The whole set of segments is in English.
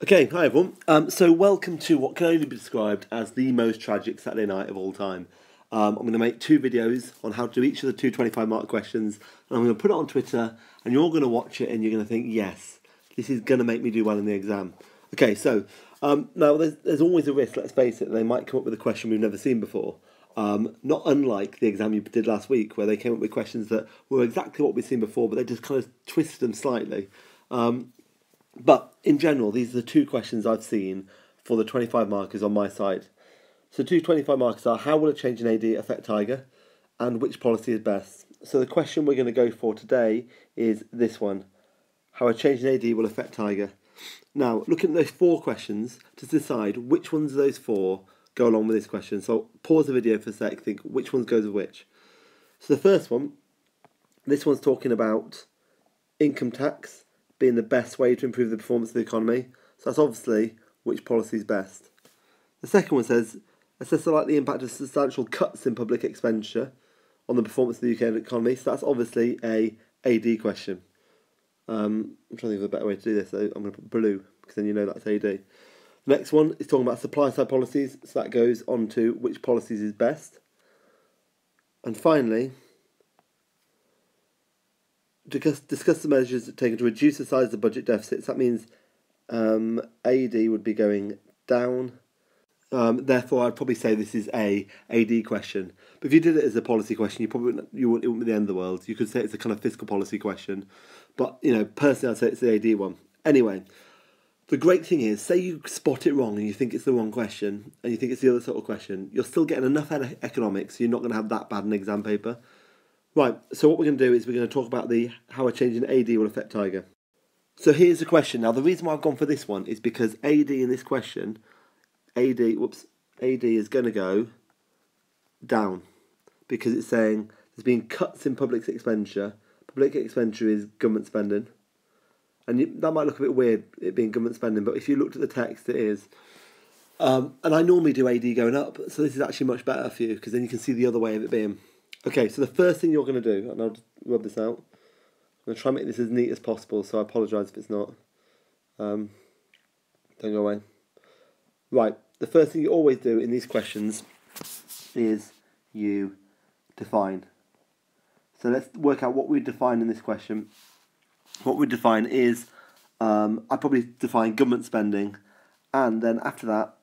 Okay, hi everyone. So welcome to what can only be described as the most tragic Saturday night of all time. I'm going to make two videos on how to do each of the two 25-mark questions, and I'm going to put it on Twitter, and you're all going to watch it, and you're going to think, yes, this is going to make me do well in the exam. Okay, so now there's always a risk, let's face it, they might come up with a question we've never seen before. Not unlike the exam you did last week, where they came up with questions that were exactly what we've seen before, but they just kind of twisted them slightly. But in general, these are the two questions I've seen for the 25 markers on my site. So two 25 markers are, how will a change in AD affect Tiger, and which policy is best? So the question we're going to go for today is this one, how a change in AD will affect Tiger. Now, look at those four questions to decide which ones of those four go along with this question. So pause the video for a sec, think which ones goes with which. So the first one, this one's talking about income tax being the best way to improve the performance of the economy. So that's obviously which policy is best. The second one says, assess the likely impact of substantial cuts in public expenditure on the performance of the UK economy. So that's obviously a AD question. I'm trying to think of a better way to do this, so I'm going to put blue, because then you know that's AD. The next one is talking about supply side policies, so that goes on to which policies is best. And finally, discuss the measures taken to reduce the size of the budget deficits. That means AD would be going down. Therefore, I'd probably say this is a AD question. But if you did it as a policy question, it wouldn't be the end of the world. You could say it's a kind of fiscal policy question. But personally, I'd say it's the AD one. Anyway, the great thing is, say you spot it wrong and you think it's the wrong question, and you think it's the other sort of question, you're still getting enough economics, so you're not going to have that bad an exam paper. Right, so what we're going to do is we're going to talk about how a change in AD will affect Tiger. So here's the question. Now, the reason why I've gone for this one is because AD in this question, AD is going to go down, because it's saying there's been cuts in public expenditure. Public expenditure is government spending. And that might look a bit weird, it being government spending, but if you looked at the text, it is. And I normally do AD going up, so this is actually much better for you, because then you can see the other way of it being. Okay, so the first thing you're going to do, and I'll just rub this out. I'm going to try and make this as neat as possible, so I apologise if it's not. Don't go away. Right, the first thing you always do in these questions is you define. So let's work out what we define in this question. What we define is, I probably define government spending, and then after that,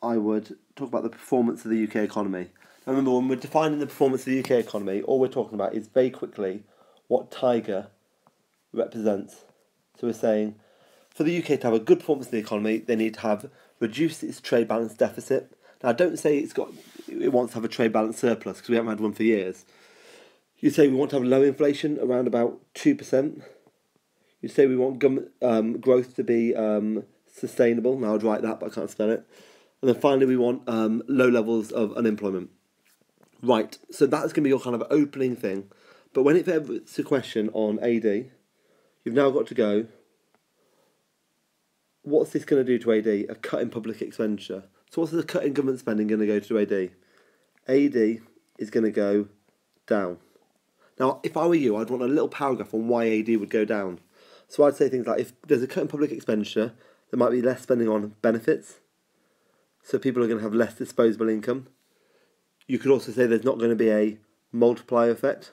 I would talk about the performance of the UK economy. Now remember, when we're defining the performance of the UK economy, all we're talking about is very quickly what Tiger represents. So we're saying, for the UK to have a good performance in the economy, they need to have reduced its trade balance deficit. Now, don't say it wants to have a trade balance surplus, because we haven't had one for years. You say we want to have low inflation, around about 2%. You say we want government growth to be sustainable. Now, I'd write that, but I can't spell it. And then finally, we want low levels of unemployment. Right, so that's going to be your kind of opening thing. But when it's a question on AD, you've now got to go, what's this going to do to AD? A cut in public expenditure. So what's the cut in government spending going to go to AD? AD is going to go down. Now, if I were you, I'd want a little paragraph on why AD would go down. So I'd say things like, if there's a cut in public expenditure, there might be less spending on benefits. So people are going to have less disposable income. You could also say there's not going to be a multiplier effect.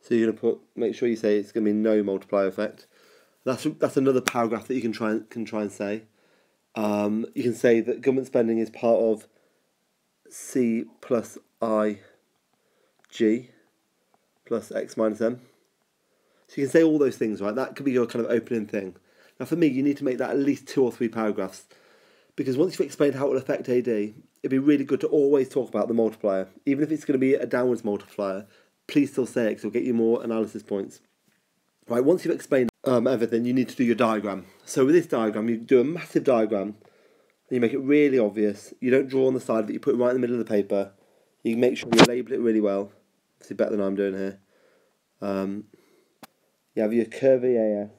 So you're going to make sure you say it's going to be no multiplier effect. That's another paragraph that you can try and say. You can say that government spending is part of C plus I G plus X minus M. So you can say all those things, right? That could be your kind of opening thing. Now for me, you need to make that at least 2 or 3 paragraphs, because once you've explained how it will affect AD, it'd be really good to always talk about the multiplier. Even if it's going to be a downwards multiplier, please still say it, because it'll get you more analysis points. Right, once you've explained everything, you need to do your diagram. So with this diagram, you do a massive diagram, and you make it really obvious. You don't draw on the side of it, you put it right in the middle of the paper. You make sure you label it really well. Obviously better than I'm doing here. You have your curvy AS.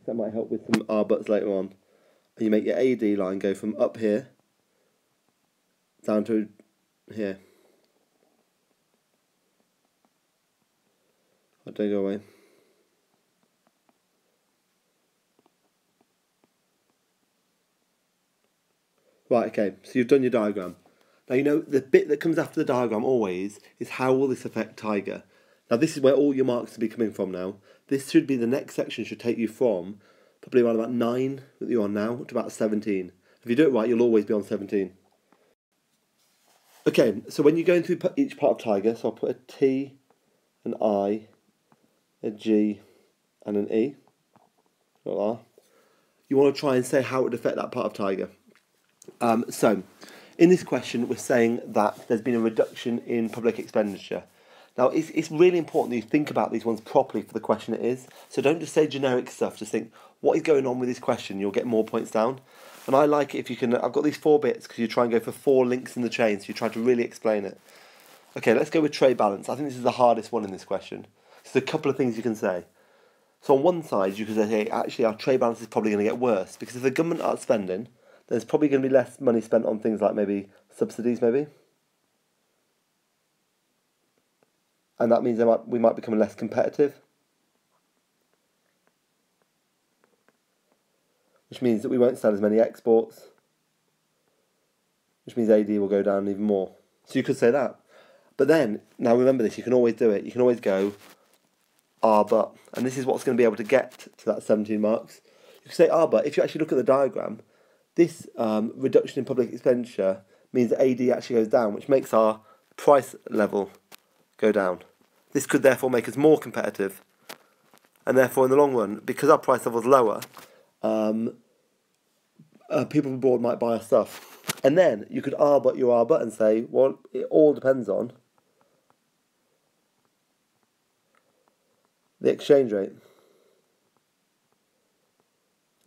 That might help with some R buts later on. And you make your AD line go from up here down to here. Don't go away. Right, okay, so you've done your diagram. Now, you know, the bit that comes after the diagram always is how will this affect Tiger? Now, this is where all your marks will be coming from now. This should be the next section, should take you from probably around about 9 that you're on now to about 17. If you do it right, you'll always be on 17. Okay, so when you're going through each part of Tiger, so I'll put a T, an I, a G, and an E. Like that. You want to try and say how it would affect that part of Tiger. So, in this question, we're saying that there's been a reduction in public expenditure. Now, it's really important that you think about these ones properly for the question it is. So don't just say generic stuff, just think, what is going on with this question? You'll get more points down. And I like it if you can, I've got these 4 bits because you try and go for 4 links in the chain, so you try to really explain it. Okay, let's go with trade balance. I think this is the hardest one in this question. So there's a couple of things you can say. So on one side, you could say, hey, actually our trade balance is probably going to get worse because if the government aren't spending, there's probably going to be less money spent on things like maybe subsidies, maybe. And that means we might become less competitive. Which means that we won't sell as many exports. Which means AD will go down even more. So you could say that. But then, now remember this, you can always do it. You can always go, but. And this is what's going to be able to get to that 17 marks. You can say, but if you actually look at the diagram, this reduction in public expenditure means that AD actually goes down, which makes our price level go down. This could therefore make us more competitive, and therefore in the long run, because our price level is lower, people abroad might buy our stuff. And then you could but your but and say, well, it all depends on the exchange rate.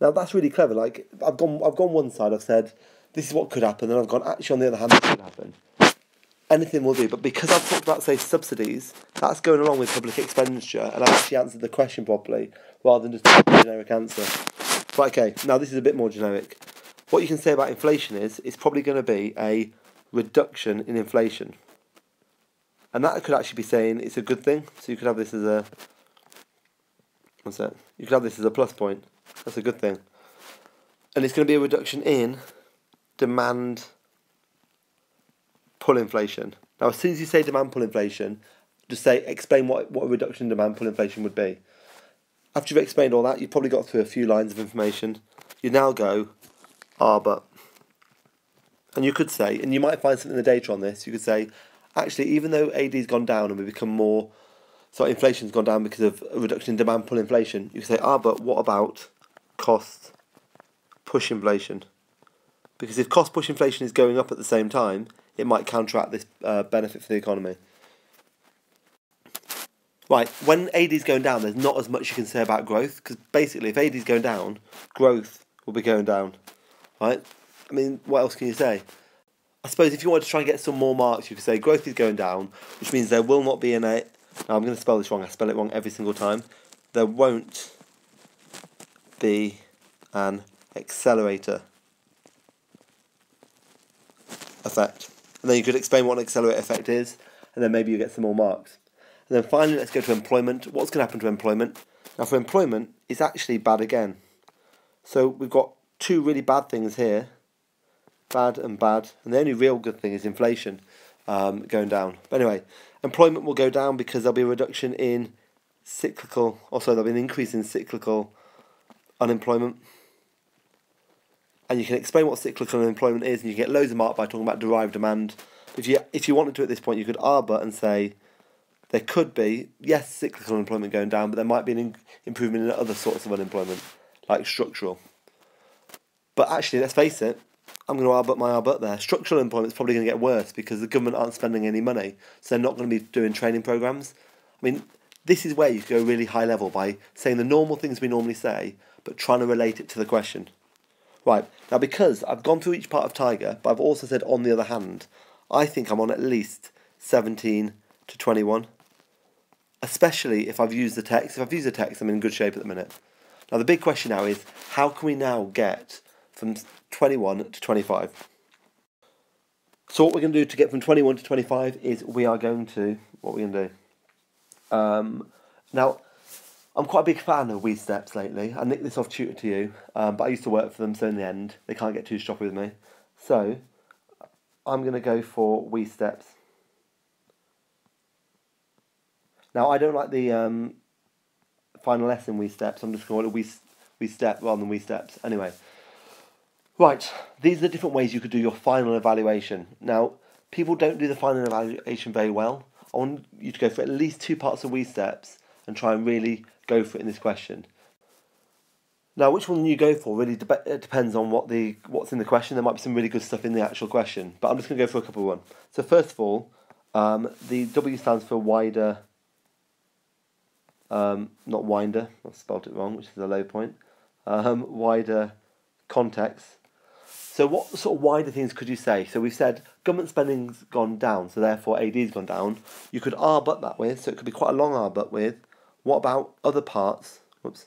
Now that's really clever. Like I've gone one side. I've said this is what could happen, and I've gone actually on the other hand, this could happen. Anything will do, but because I've talked about, say, subsidies, that's going along with public expenditure, and I've actually answered the question properly, rather than just a generic answer. Right, okay, now this is a bit more generic. What you can say about inflation is, it's probably going to be a reduction in inflation. And that could actually be saying it's a good thing, so you could have this as a, what's that? You could have this as a plus point. That's a good thing. And it's going to be a reduction in demand pull inflation. Now, as soon as you say demand pull inflation, just say, explain what a reduction in demand pull inflation would be. After you've explained all that, you've probably got through a few lines of information. You now go, but. And you could say, and you might find something in the data on this, you could say, actually, even though AD's gone down and we become more, so inflation's gone down because of a reduction in demand pull inflation, you could say, but what about cost push inflation? Because if cost push inflation is going up at the same time, it might counteract this benefit for the economy. Right, when AD is going down, there's not as much you can say about growth, because basically if AD is going down, growth will be going down, right? I mean, what else can you say? I suppose if you wanted to try and get some more marks, you could say growth is going down, which means there will not be now I'm going to spell this wrong, I spell it wrong every single time. There won't be an accelerator effect. And then you could explain what an accelerator effect is, and then maybe you get some more marks. And then finally, let's go to employment. What's going to happen to employment? Now, for employment, it's actually bad again. So we've got 2 really bad things here, bad, and the only real good thing is inflation going down. But anyway, employment will go down because there'll be a reduction in there'll be an increase in cyclical unemployment. And you can explain what cyclical unemployment is, and you get loads of mark by talking about derived demand. If you wanted to at this point, you could but and say there could be, yes, cyclical unemployment going down, but there might be an improvement in other sorts of unemployment, like structural. But actually, let's face it, I'm going to my but there. Structural unemployment is probably going to get worse because the government aren't spending any money, so they're not going to be doing training programs. I mean, this is where you go really high level by saying the normal things we normally say, but trying to relate it to the question. Right, now because I've gone through each part of Tiger, but I've also said on the other hand, I think I'm on at least 17 to 21. Especially if I've used the text. If I've used the text, I'm in good shape at the minute. Now the big question now is, how can we now get from 21 to 25? So what we're going to do to get from 21 to 25 is what are we going to do? Now, I'm quite a big fan of WeSteps lately. I nicked this off Tutor to You, but I used to work for them, so in the end, they can't get too stroppy with me. So I'm going to go for WE Steps. Now, I don't like the final lesson WE Steps. I'm just going to call it WE Step rather than WE Steps. Anyway. Right, these are the different ways you could do your final evaluation. Now, people don't do the final evaluation very well. I want you to go for at least 2 parts of WE Steps and try and really go for it in this question. Now, which one you go for really depends on what's in the question. There might be some really good stuff in the actual question, but I'm just going to go for a couple of one. So first of all, the W stands for wider, not winder, I spelled it wrong, which is a low point, wider context. So what sort of wider things could you say? So we've said government spending's gone down, so therefore AD's gone down. You could R-but that with, so it could be quite a long R-but with. What about other parts? Whoops.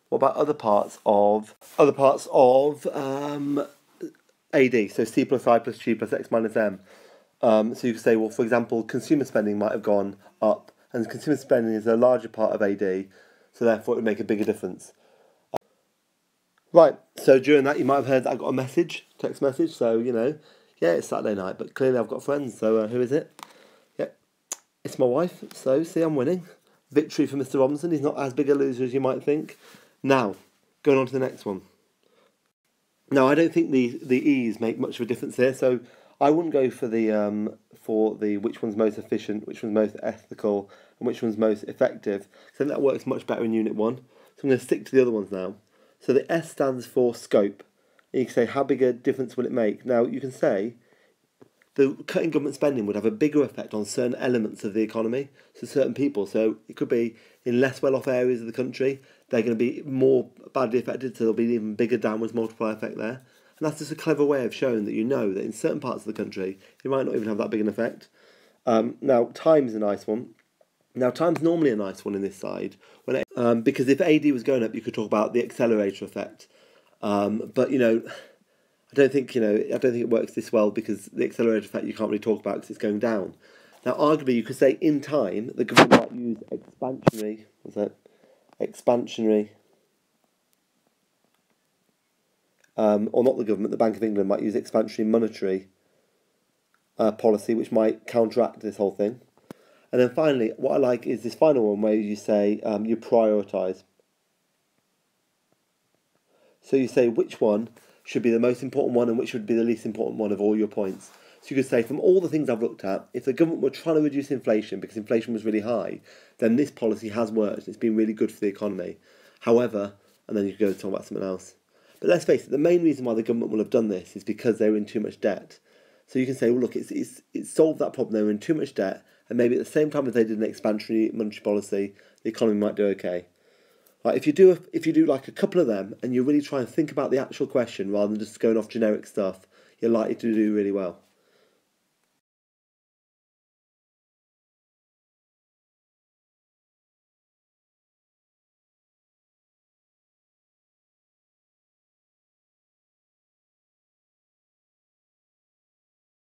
What about other parts of AD? So C plus I plus G plus X minus M. So you could say, well, for example, consumer spending might have gone up, and consumer spending is a larger part of AD, so therefore it would make a bigger difference. Right, so during that you might have heard that I got a text message, so, yeah, it's Saturday night, but clearly I've got friends, so who is it? Yeah, it's my wife, so see, I'm winning. Victory for Mr. Robinson, he's not as big a loser as you might think. Now, going on to the next one. Now, I don't think the E's make much of a difference here, so I wouldn't go for the which one's most efficient, which one's most ethical, and which one's most effective. I think that works much better in Unit 1, so I'm going to stick to the other ones now. So the S stands for scope. And you can say, how big a difference will it make? Now, you can say the cutting government spending would have a bigger effect on certain elements of the economy, so certain people. So it could be in less well-off areas of the country, they're going to be more badly affected, so there'll be an even bigger downwards multiplier effect there. And that's just a clever way of showing that that in certain parts of the country, it might not even have that big an effect. Now, time's a nice one. Now, time's normally a nice one in this side, because if AD was going up, you could talk about the accelerator effect. But I don't think it works this well, because the accelerator effect you can't really talk about because it's going down. Now, arguably, you could say in time the government might use expansionary. Or not the government, the Bank of England might use expansionary monetary policy, which might counteract this whole thing. And then finally, what I like is this final one where you say you prioritise. So you say which one should be the most important one and which would be the least important one of all your points. So you could say, from all the things I've looked at, if the government were trying to reduce inflation because inflation was really high, then this policy has worked. It's been really good for the economy. However, and then you could go and talk about something else. But let's face it, the main reason why the government will have done this is because they were in too much debt. So you can say, well, look, it's solved that problem. They were in too much debt, and maybe at the same time as they did an expansionary monetary policy, the economy might do okay. Right, if you do like a couple of them, and you really try and think about the actual question rather than just going off generic stuff, you're likely to do really well.